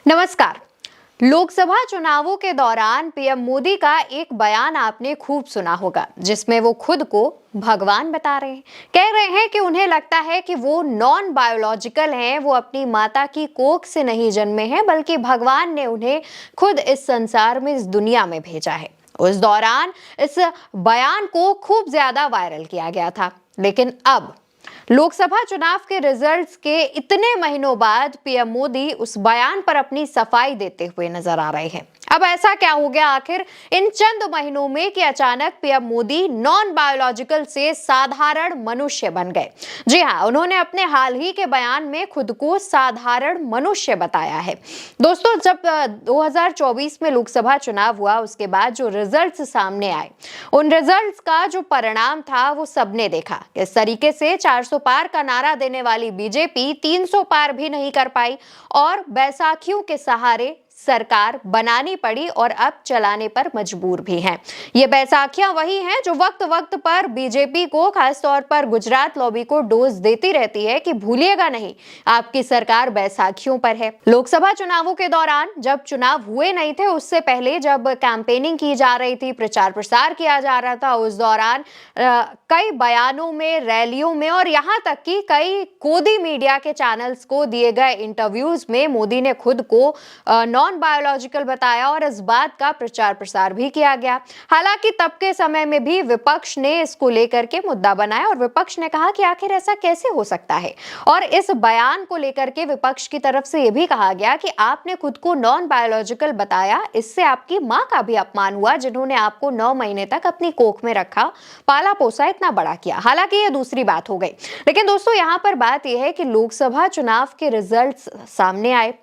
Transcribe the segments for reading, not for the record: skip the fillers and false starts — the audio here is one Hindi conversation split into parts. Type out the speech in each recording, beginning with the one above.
नमस्कार। लोकसभा चुनावों के दौरान पीएम मोदी का एक बयान आपने खूब सुना होगा, जिसमें वो खुद को भगवान बता रहे हैं। कह रहे हैं कि उन्हें लगता है कि वो नॉन बायोलॉजिकल हैं, वो अपनी माता की कोख से नहीं जन्मे हैं, बल्कि भगवान ने उन्हें खुद इस संसार में, इस दुनिया में भेजा है। उस दौरान इस बयान को खूब ज्यादा वायरल किया गया था। लेकिन अब लोकसभा चुनाव के रिजल्ट्स के इतने महीनों बाद पीएम मोदी उस बयान पर अपनी सफाई देते हुए नजर आ रहे हैं। अब ऐसा क्या हो गया आखिर इन चंद महीनों में कि अचानक पीएम मोदी नॉन बायोलॉजिकल से साधारण मनुष्य बन गए? जी हाँ, उन्होंने अपने हाल ही के बयान में खुद को साधारण मनुष्य बताया है। दोस्तों, जब 2024 में लोकसभा चुनाव हुआ, उसके बाद जो रिजल्ट्स सामने आए, उन रिजल्ट्स का जो परिणाम था वो सबने देखा। इस तरीके से 400 पार का नारा देने वाली बीजेपी 300 पार भी नहीं कर पाई और बैसाखियों के सहारे सरकार बनानी पड़ी और अब चलाने पर मजबूर भी हैं। ये बैसाखियां वही हैं जो वक्त वक्त पर बीजेपी को, खास तौर पर गुजरात लॉबी को डोज देती रहती है कि भूलिएगा नहीं, आपकी सरकार बैसाखियों पर है। लोकसभा चुनावों के दौरान जब चुनाव हुए नहीं थे, उससे पहले जब कैंपेनिंग की जा रही थी, प्रचार प्रसार किया जा रहा था, उस दौरान कई बयानों में, रैलियों में और यहाँ तक कि कई गोदी मीडिया के चैनल्स को दिए गए इंटरव्यूज में मोदी ने खुद को नॉन बायोलॉजिकल बताया और इस बात का प्रचार प्रसार भी किया गया। हालांकि तब के समय में भी विपक्ष ने इसको लेकर के मुद्दा बनाया और विपक्ष ने कहा कि आखिर ऐसा कैसे हो सकता है। और इस बयान को लेकर के विपक्ष की तरफ से यह भी कहा गया कि आपने खुद को नॉन बायोलॉजिकल बताया, इससे आपकी मां का भी अपमान हुआ, जिन्होंने आपको 9 महीने तक अपनी कोख में रखा, पाला पोसा, इतना बड़ा किया। हालांकि ये दूसरी बात हो गई। लेकिन दोस्तों, यहां पर बात यह है कि लोकसभा चुनाव के रिजल्ट्स सामने आए,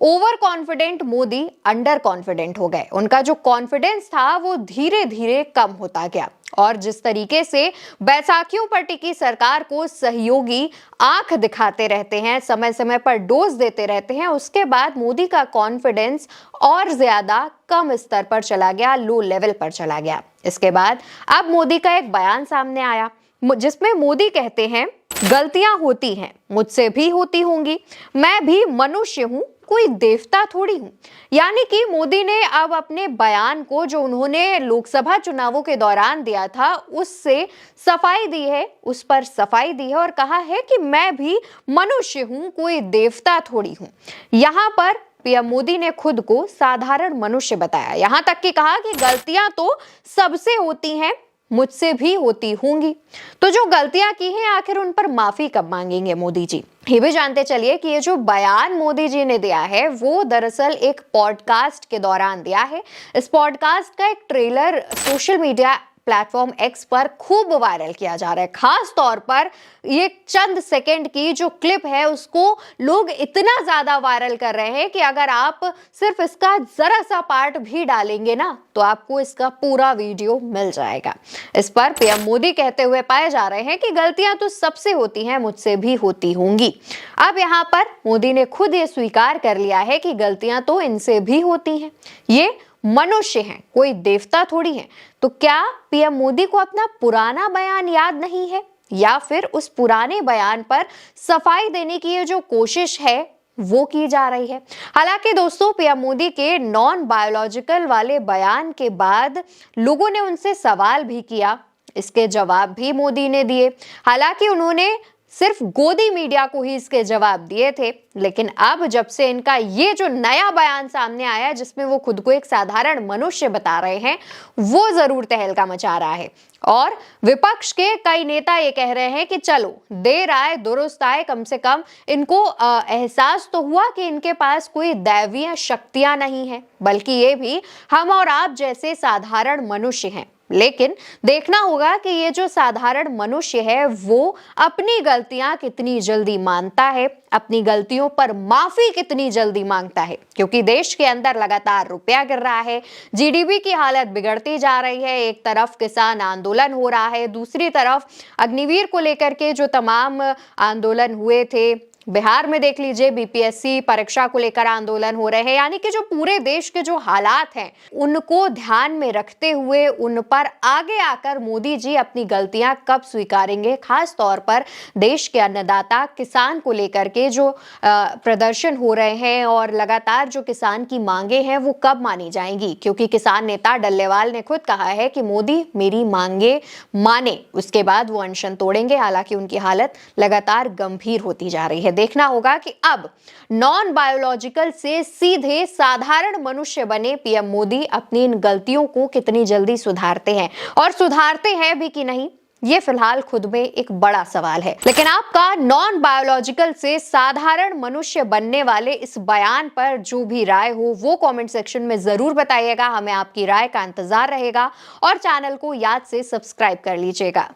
over confident Modi under confident हो गए। उनका जो कॉन्फिडेंस था वो धीरे धीरे कम होता गया और जिस तरीके से बैसाखियों पर टिकी सरकार को सहयोगी आंख दिखाते रहते हैं, समय समय पर डोज देते रहते हैं, उसके बाद मोदी का कॉन्फिडेंस और ज्यादा कम स्तर पर चला गया, लो लेवल पर चला गया। इसके बाद अब मोदी का एक बयान सामने आया जिसमें मोदी कहते हैं, गलतियां होती हैं, मुझसे भी होती होंगी, मैं भी मनुष्य हूं, कोई देवता थोड़ी हूं। यानी कि मोदी ने अब अपने बयान को, जो उन्होंने लोकसभा चुनावों के दौरान दिया था, उससे सफाई दी है, उस पर सफाई दी है और कहा है कि मैं भी मनुष्य हूं, कोई देवता थोड़ी हूं। यहां पर पीएम मोदी ने खुद को साधारण मनुष्य बताया, यहां तक कि कहा कि गलतियां तो सबसे होती हैं, मुझसे भी होती होंगी। तो जो गलतियां की हैं, आखिर उन पर माफी कब मांगेंगे मोदी जी? ये भी जानते चलिए कि ये जो बयान मोदी जी ने दिया है वो दरअसल एक पॉडकास्ट के दौरान दिया है। इस पॉडकास्ट का एक trailer social media platform x पर खूब वायरल किया जा रहा है। खास तौर पर ये चंद सेकंड की जो क्लिप है उसको लोग इतना ज्यादा वायरल कर रहे हैं कि अगर आप सिर्फ इसका जरा सा पार्ट भी डालेंगे ना, तो आपको इसका पूरा वीडियो मिल जाएगा। इस पर पीएम मोदी कहते हुए पाए जा रहे हैं कि गलतियां तो सबसे होती हैं, मुझसे भी होती होंगी। अब यहाँ पर मोदी ने खुद ये स्वीकार कर लिया है कि गलतियां तो इनसे भी होती हैं, ये मनुष्य हैं, कोई देवता थोड़ी हैं। तो क्या पीएम मोदी को अपना पुराना बयान याद नहीं है, या फिर उस पुराने बयान पर सफाई देने की ये जो कोशिश है वो की जा रही है? हालांकि दोस्तों, पीएम मोदी के नॉन बायोलॉजिकल वाले बयान के बाद लोगों ने उनसे सवाल भी किया, इसके जवाब भी मोदी ने दिए। हालांकि उन्होंने सिर्फ गोदी मीडिया को ही इसके जवाब दिए थे, लेकिन अब जब से इनका ये जो नया बयान सामने आया जिसमें वो खुद को एक साधारण मनुष्य बता रहे हैं, वो जरूर तहलका मचा रहा है। और विपक्ष के कई नेता ये कह रहे हैं कि चलो, देर आए दुरुस्त आए, कम से कम इनको एहसास तो हुआ कि इनके पास कोई दैवीय शक्तियां नहीं है, बल्कि ये भी हम और आप जैसे साधारण मनुष्य हैं। लेकिन देखना होगा कि ये जो साधारण मनुष्य है वो अपनी गलतियां कितनी जल्दी मानता है, अपनी गलतियों पर माफी कितनी जल्दी मांगता है, क्योंकि देश के अंदर लगातार रुपया गिर रहा है, जीडीपी की हालत बिगड़ती जा रही है। एक तरफ किसान आंदोलन हो रहा है, दूसरी तरफ अग्निवीर को लेकर के जो तमाम आंदोलन हुए थे, बिहार में देख लीजिए, बीपीएससी परीक्षा को लेकर आंदोलन हो रहे हैं। यानी कि जो पूरे देश के जो हालात हैं उनको ध्यान में रखते हुए उन पर आगे आकर मोदी जी अपनी गलतियां कब स्वीकारेंगे, खास तौर पर देश के अन्नदाता किसान को लेकर के जो प्रदर्शन हो रहे हैं और लगातार जो किसान की मांगे हैं वो कब मानी जाएंगी। क्योंकि किसान नेता डल्लेवाल ने खुद कहा है कि मोदी मेरी मांगे माने, उसके बाद वो अनशन तोड़ेंगे। हालांकि उनकी हालत लगातार गंभीर होती जा रही है। देखना होगा कि अब नॉन बायोलॉजिकल से सीधे साधारण मनुष्य बने पीएम मोदी अपनी इन गलतियों को कितनी जल्दी सुधारते हैं, और सुधारते हैं भी कि नहीं, ये फिलहाल खुद में एक बड़ा सवाल है। लेकिन आपका नॉन बायोलॉजिकल से साधारण मनुष्य बनने वाले इस बयान पर जो भी राय हो वो कमेंट सेक्शन में जरूर बताइएगा। हमें आपकी राय का इंतजार रहेगा और चैनल को याद से सब्सक्राइब कर लीजिएगा।